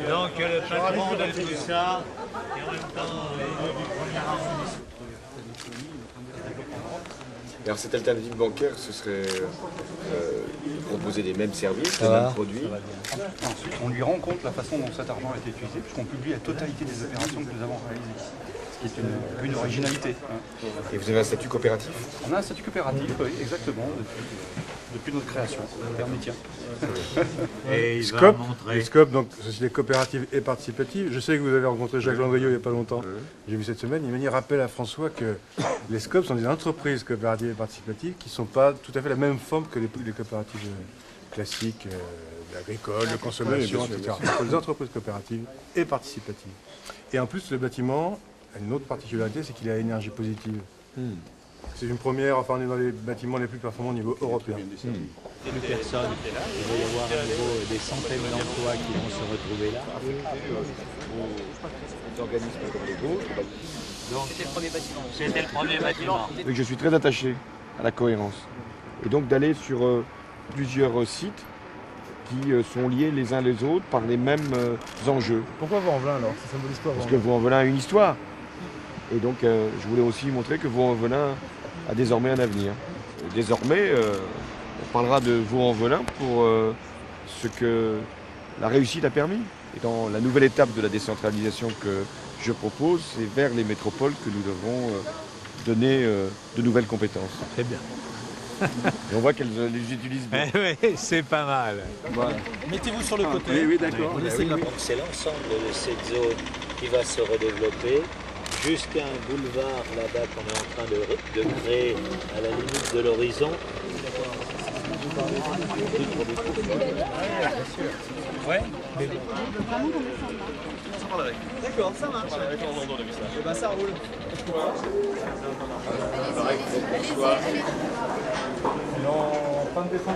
Donc le patron de tout ça, et en même temps du premier arrondissement. Alors cette alternative bancaire, ce serait proposer les mêmes services, les mêmes produits. Ensuite, on lui rend compte la façon dont cet argent a été utilisé, puisqu'on publie la totalité des opérations que nous avons réalisées. Ce qui est une originalité. Et vous avez un statut coopératif? On a un statut coopératif, oui, exactement, depuis notre création. Permitien. Et il va Scope, montrer. les Scope, donc société coopérative et participative. Je sais que vous avez rencontré Jacques Landriot il n'y a pas longtemps. J'ai vu cette semaine. Il m'a dit rappelle à François que les Scope sont des entreprises coopératives et participatives qui ne sont pas tout à fait la même forme que les coopératives classiques, agricoles, de consommation, etc. Ce sont des entreprises coopératives et participatives. Et en plus, le bâtiment a une autre particularité, c'est qu'il a énergie positive. C'est une première, enfin on est dans les bâtiments les plus performants au niveau européen. Plus personne. Il va y avoir à nouveau des centaines d'emplois qui vont se retrouver là. Des organismes comme les vôtres. Donc c'était le premier bâtiment. C'était le premier bâtiment. Et je suis très attaché à la cohérence. Et donc d'aller sur plusieurs sites qui sont liés les uns les autres par les mêmes enjeux. Pourquoi Vaux-en-Velin alors? Ça symbolise quoi? Parce que Vaux-en-Velin a une histoire. Et donc je voulais aussi montrer que Vaux-en-Velin a désormais un avenir. Et désormais, on parlera de Vaux-en-Velin pour ce que la réussite a permis. Et dans la nouvelle étape de la décentralisation que je propose, c'est vers les métropoles que nous devons donner de nouvelles compétences. C'est bien. Et on voit qu'elles les utilisent bien. Oui, c'est pas mal. Voilà. Mettez-vous sur le côté. Oui, d'accord. Donc c'est l'ensemble de cette zone qui va se redévelopper jusqu'à un boulevard là-bas qu'on est en train de créer à la limite de l'horizon. Ouais. D'accord, ça marche. Et ben ça roule. En fin de défense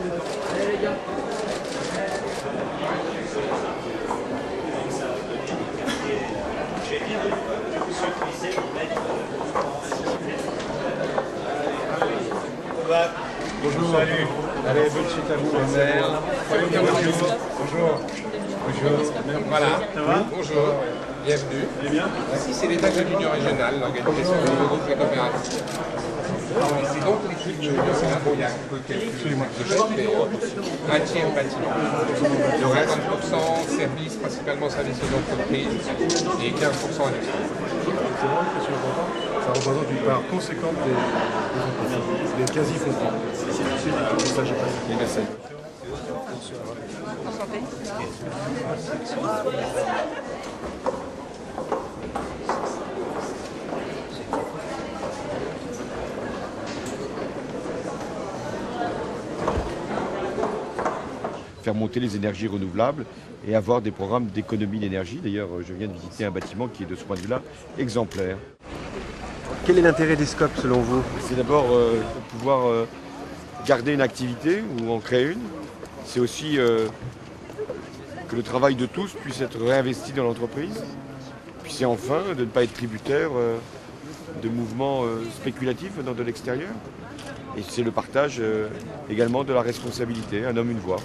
Allez les gars. Bonjour. Salut. Allez, bonne suite à vous. Bonjour. Bonjour. Voilà. Ça va? Bonjour. Bienvenue. Ici, c'est l'état de l'Union régionale, l'organisation du groupe des coopératives. C'est donc l'équipe de Sénat. Il y a quelques choses, mais un tiers bâtiment. Le reste, 50% services, principalement services aux entreprises, et 15% industrie. C'est vraiment une question importante. Ça représente une part conséquente des entreprises, des quasi-fonds. C'est ça, j'ai pas dit. Merci. Faire monter les énergies renouvelables et avoir des programmes d'économie d'énergie. D'ailleurs, je viens de visiter un bâtiment qui est de ce point de vue-là exemplaire. Quel est l'intérêt des Scope selon vous? C'est d'abord pouvoir garder une activité ou en créer une. C'est aussi que le travail de tous puisse être réinvesti dans l'entreprise. Puis c'est enfin de ne pas être tributaire de mouvements spéculatifs venant de l'extérieur. Et c'est le partage également de la responsabilité, un homme, une voix.